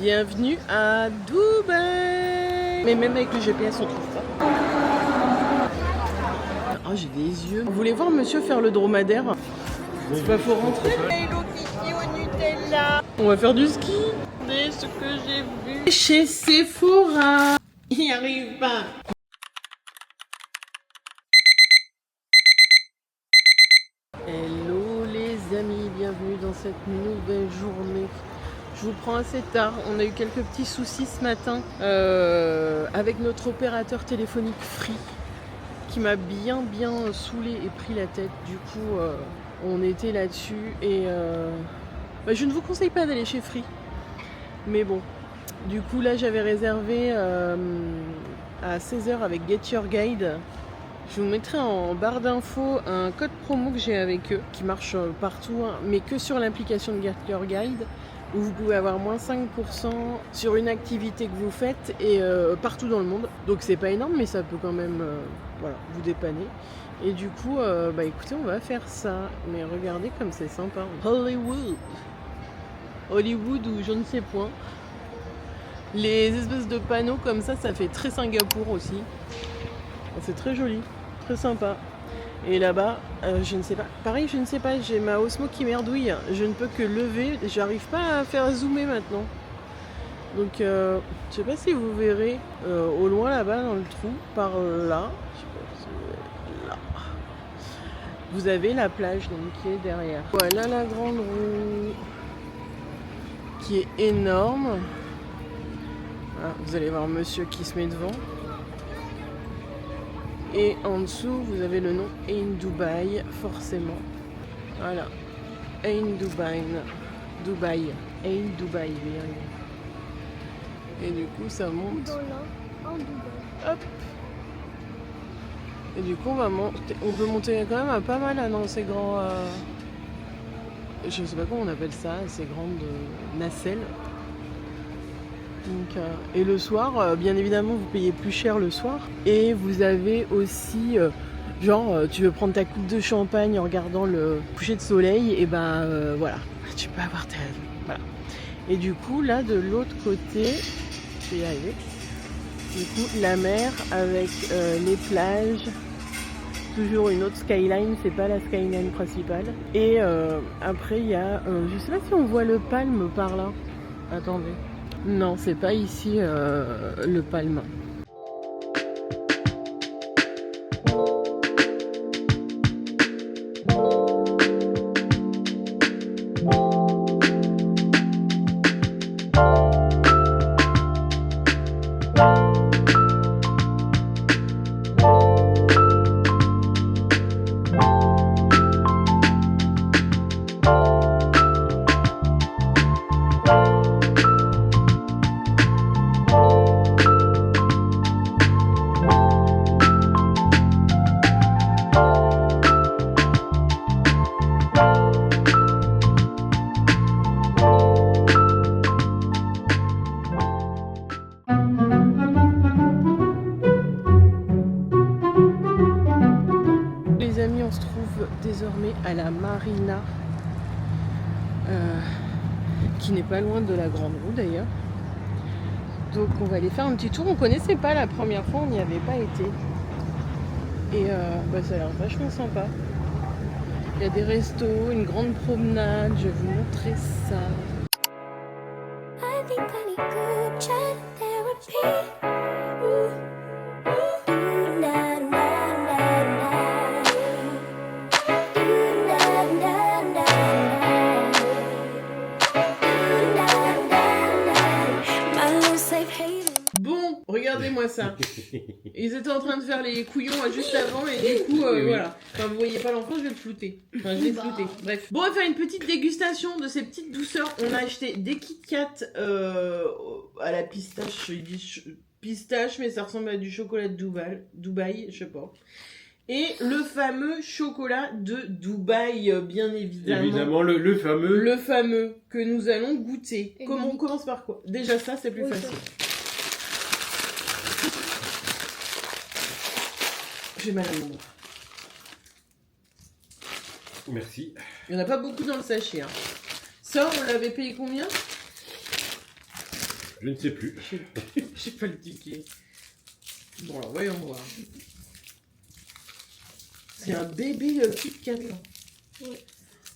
Bienvenue à Dubaï. Mais même avec le GPS on trouve pas. Oh j'ai des yeux. Vous voulez voir monsieur faire le dromadaire? C'est pas faut rentrer. Hello Kiki au Nutella. On va faire du ski. Regardez ce que j'ai vu chez Sephora. Il n'y arrive pas. Hello les amis, bienvenue dans cette nouvelle journée. Je vous prends assez tard, on a eu quelques petits soucis ce matin avec notre opérateur téléphonique Free qui m'a bien saoulé et pris la tête. Du coup on était là-dessus et je ne vous conseille pas d'aller chez Free. Mais bon, du coup là j'avais réservé à 16h avec Get Your Guide. Je vous mettrai en barre d'infos un code promo que j'ai avec eux qui marche partout, hein, mais que sur l'application de Get Your Guide où vous pouvez avoir moins 5% sur une activité que vous faites et partout dans le monde. Donc c'est pas énorme mais ça peut quand même voilà, vous dépanner. Et du coup, écoutez, on va faire ça. Mais regardez comme c'est sympa. Hollywood ou je ne sais point. Les espèces de panneaux comme ça fait très Singapour aussi. C'est très joli, très sympa. Et là-bas, je ne sais pas. Pareil, je ne sais pas, j'ai ma Osmo qui merdouille. Je ne peux que lever. J'arrive pas à faire zoomer maintenant. Donc, je sais pas si vous verrez au loin là-bas dans le trou, par là. Je sais pas si vous verrez, là. Vous avez la plage donc, qui est derrière. Voilà la grande roue qui est énorme. Voilà, vous allez voir monsieur qui se met devant. Et en dessous, vous avez le nom Ain Dubai, forcément. Voilà. Ain Dubai. Dubai. Ain Dubai. Et du coup, ça monte. Hop. Et du coup, on peut monter quand même à pas mal là, dans ces grands... je sais pas comment on appelle ça, ces grandes nacelles. Donc, et le soir, bien évidemment, vous payez plus cher le soir. Et vous avez aussi, tu veux prendre ta coupe de champagne en regardant le coucher de soleil, et voilà, tu peux avoir ta... Voilà. Et du coup, là, de l'autre côté, je vais y arriver. Du coup, la mer avec les plages, toujours une autre skyline, c'est pas la skyline principale. Et après, il y a, je sais pas si on voit le Palme par là. Attendez. Non, c'est pas ici le Palme. On se trouve désormais à la marina qui n'est pas loin de la grande roue d'ailleurs. Donc on va aller faire un petit tour. On connaissait pas la première fois, on n'y avait pas été. Et ça a l'air vachement sympa. Il y a des restos, une grande promenade, je vais vous montrer ça. Bon, regardez-moi ça. Ils étaient en train de faire les couillons juste avant et du coup, voilà. Enfin, vous voyez pas l'enfant, je vais le flouter. Enfin, je l'ai flouté. Bref. Bon, on va faire une petite dégustation de ces petites douceurs. On a acheté des Kit Kat à la pistache. Je dis pistache, mais ça ressemble à du chocolat de Dubaï, je sais pas. Et le fameux chocolat de Dubaï, bien évidemment. Évidemment, le fameux. Le fameux que nous allons goûter. On commence par quoi? Déjà ça, c'est plus facile. J'ai mal à mon bras. Merci. Il n'y en a pas beaucoup dans le sachet. Hein. Ça, on l'avait payé combien? Je ne sais plus. J'ai pas le ticket. Bon, alors, voyons voir. C'est un bébé Kit Kat. Ouais.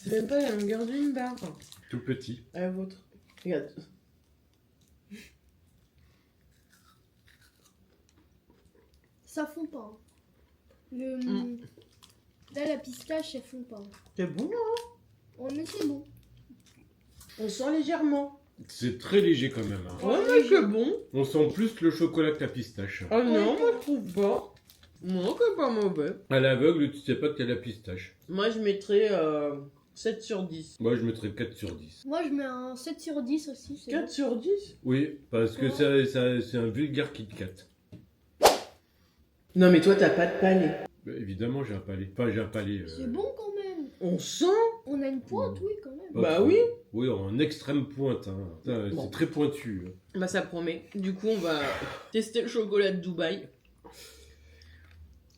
C'est même pas la longueur d'une barre. Tout petit. À la vôtre. Regarde. Ça fond pas. Hein. Là, la pistache, elle fond pas. C'est bon, hein? Oh, mais c'est bon. On sent légèrement. C'est très léger quand même. Hein. Ouais, mais c'est bon. On sent plus le chocolat que la pistache. Oh non, moi je trouve pas. Moi, c'est pas mauvais. À l'aveugle, tu sais pas que t'as la pistache. Moi, je mettrais 7 sur 10. Moi, je mettrais 4 sur 10. Moi, je mets un 7 sur 10 aussi. 4 sur 10? Oui, parce que c'est un vulgaire Kit Kat. Non, mais toi, t'as pas de palais. Bah, évidemment, j'ai un palais. Enfin, j'ai un palais. C'est bon quand même. On sent? On a une pointe, oui, quand même. Pas Bah trop. oui. Oui, en extrême pointe. Hein. Putain, Bon. C'est très pointu. Hein. Bah, ça promet. Du coup, on va tester le chocolat de Dubaï.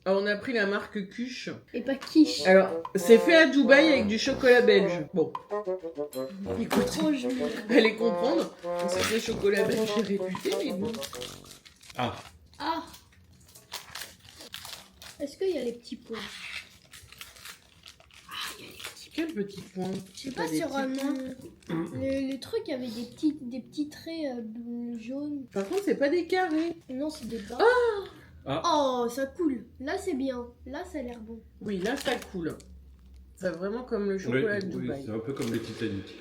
Alors, on a pris la marque Kush. Et pas quiche. Alors, c'est fait à Dubaï avec du chocolat belge. Bon, écoute, Trop joli. allez comprendre. C'est que le chocolat belge est réputé, mais bon. Ah, Ah. Est-ce qu'il y a les petits points? Quel petit point? Je sais pas sur le truc, il y avait des petits traits jaunes. Par contre, c'est pas des carrés. Non, c'est des barres. Ah. Oh, ça coule. Là, c'est bien. Là, ça a l'air bon. Oui, là, ça coule. C'est vraiment comme le oui, chocolat de oui, Dubaï. c'est un peu comme le Titanic.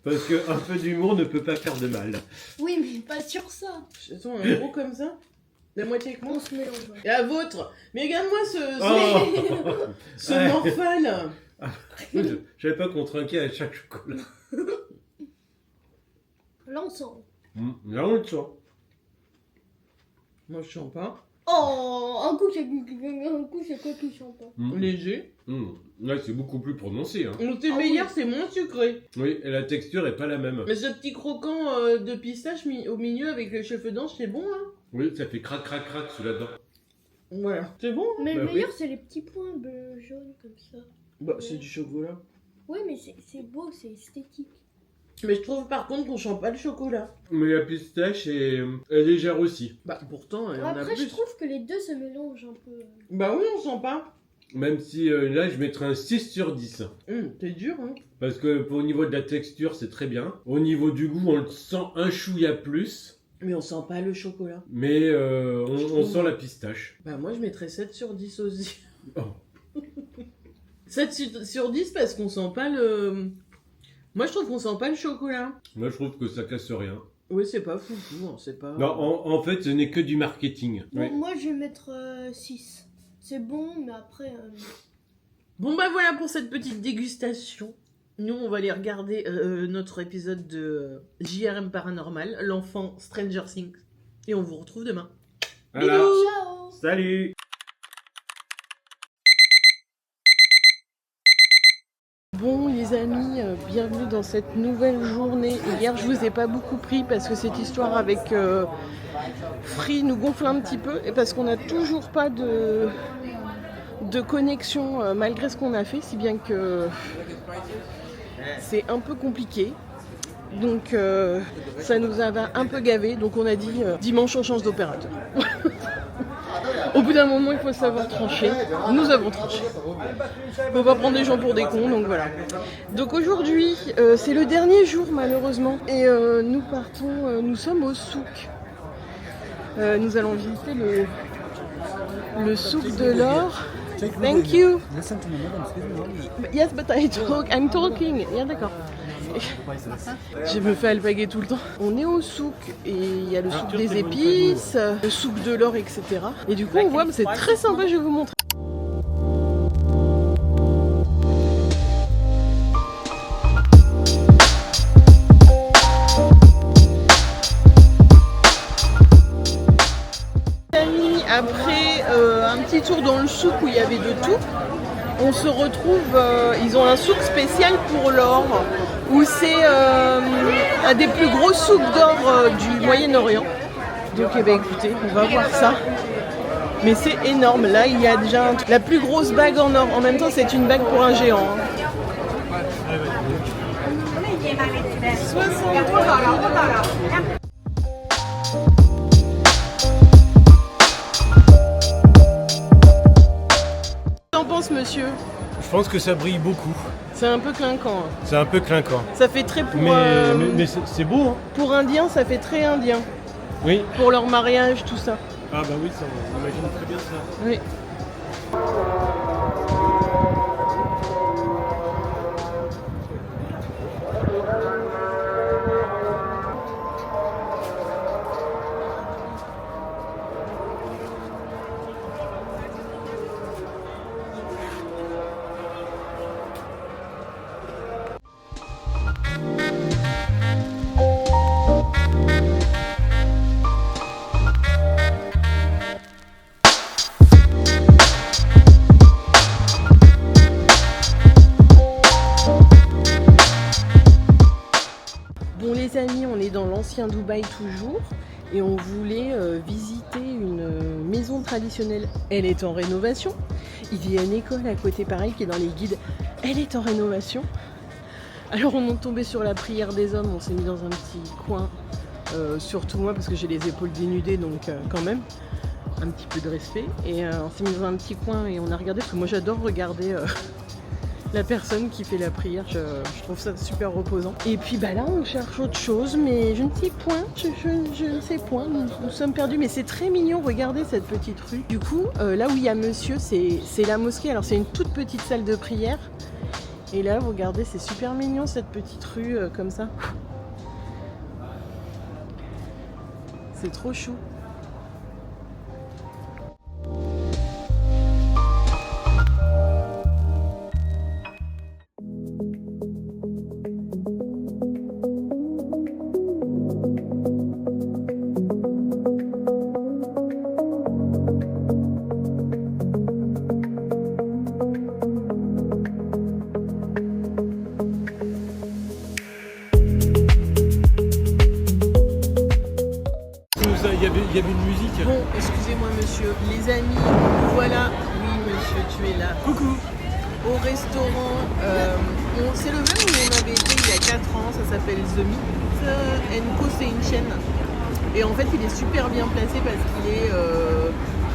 Parce qu'un peu d'humour ne peut pas faire de mal. Oui, mais pas sur ça. Ils sont un gros comme ça. La moitié que moi. On se mélange. Ouais. Et la vôtre. Mais regarde-moi Oh ce Ouais. morphale. Je savais pas qu'on trinquait à chaque chocolat. Là, on sent. Là, on le sent. Moi, je sens pas. Oh, un coup, c'est quoi qui chante pas? Léger. Là, c'est beaucoup plus prononcé. Hein. Donc, c'est Ah meilleur, oui. c'est moins sucré. Oui, et la texture est pas la même. Mais ce petit croquant de pistache au milieu avec les cheveux d'ange, c'est bon, hein? Oui, ça fait crac, crac, crac sous la dent. Voilà. C'est bon, hein? Mais Bah le oui. meilleur, c'est les petits points bleus, jaunes comme ça. Bah, c'est du chocolat. Oui, mais c'est beau, c'est esthétique. Mais je trouve par contre qu'on sent pas le chocolat. Mais la pistache est légère aussi. Bah, pourtant, elle en a Après, je plus. trouve que les deux se mélangent un peu. Bah oui, on sent pas. Même si là, je mettrais un 6 sur 10. C'est dur, hein? Parce que au niveau de la texture, c'est très bien. Au niveau du goût, on le sent un chouïa plus. Mais on sent pas le chocolat. Mais on sent la pistache. Bah, moi, je mettrais 7 sur 10 aussi. Oh. 7 sur 10 parce qu'on sent pas le... Moi, je trouve qu'on sent pas le chocolat. Moi, je trouve que ça casse rien. Oui, c'est pas foufou, hein, c'est pas... Non, en fait, ce n'est que du marketing. Bon, Oui. moi, je vais mettre 6. C'est bon, mais après... Bon, bah voilà pour cette petite dégustation. Nous, on va aller regarder notre épisode de JRM Paranormal, l'enfant Stranger Things. Et on vous retrouve demain. Voilà. Ciao. Salut. Bon les amis, bienvenue dans cette nouvelle journée. Hier je vous ai pas beaucoup pris parce que cette histoire avec Free nous gonfle un petit peu et parce qu'on n'a toujours pas de connexion malgré ce qu'on a fait, si bien que c'est un peu compliqué. Donc ça nous avait un peu gavé, donc on a dit dimanche on change d'opérateur. Au bout d'un moment, il faut savoir trancher. Nous avons tranché. On peut pas prendre des gens pour des cons, donc voilà. Donc aujourd'hui, c'est le dernier jour malheureusement. Et nous partons, nous sommes au souk. Nous allons visiter le souk de l'or. Thank you. Listen to me, madam. Excuse me. Yes, but I'm talking. Yeah, d'accord. Je me fais alpaguer tout le temps. On est au souk et il y a le souk des épices, le souk de l'or, etc. Et du coup, on voit, c'est très sympa, je vais vous montrer. Après un petit tour dans le souk où il y avait de tout, on se retrouve, ils ont un souk spécial pour l'or, où c'est un des plus gros souks d'or du Moyen-Orient. Donc eh ben, écoutez, on va voir ça. Mais c'est énorme, là il y a déjà la plus grosse bague en or. En même temps c'est une bague pour un géant. Hein. Qu'en pense monsieur? Je pense que ça brille beaucoup. C'est un peu clinquant. Hein. C'est un peu clinquant. Ça fait très pour... Mais c'est beau, hein. Pour indien, ça fait très indien. Oui. Pour leur mariage, tout ça. Ah bah oui, ça, on imagine très bien ça. Oui. Bon les amis, on est dans l'ancien Dubaï toujours et on voulait visiter une maison traditionnelle. Elle est en rénovation. Il y a une école à côté pareil qui est dans les guides. Elle est en rénovation. Alors on est tombé sur la prière des hommes, on s'est mis dans un petit coin, surtout moi parce que j'ai les épaules dénudées donc quand même un petit peu de respect. Et on s'est mis dans un petit coin et on a regardé parce que moi j'adore regarder la personne qui fait la prière, je trouve ça super reposant. Et puis bah là on cherche autre chose, mais je ne sais point, je ne sais point, nous sommes perdus, mais c'est très mignon, regardez cette petite rue. Du coup, là où il y a monsieur, c'est la mosquée, alors c'est une toute petite salle de prière. Et là, vous regardez, c'est super mignon cette petite rue comme ça. C'est trop chou. Il y avait une musique. Bon, excusez-moi monsieur, les amis, voilà, oui monsieur, tu es là. Coucou. Au restaurant, c'est le même où on avait été il y a 4 ans, ça s'appelle The Meat Co, c'est une chaîne. Et en fait il est super bien placé parce qu'il est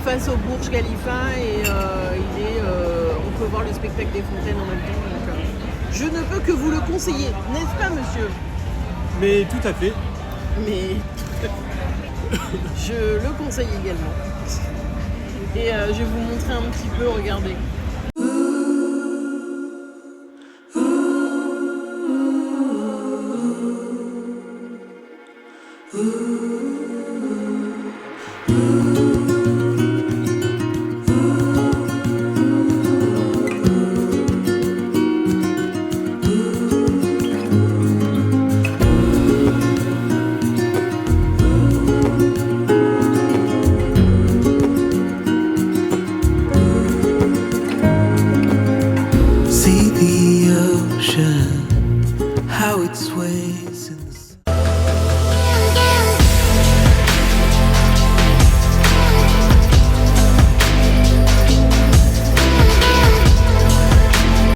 face au Burj Khalifa et on peut voir le spectacle des fontaines en même temps. Donc, je ne peux que vous le conseiller, n'est-ce pas monsieur? Mais tout à fait. Mais je le conseille également. Et je vais vous montrer un petit peu, regardez. See the ocean, how it sways in the sun.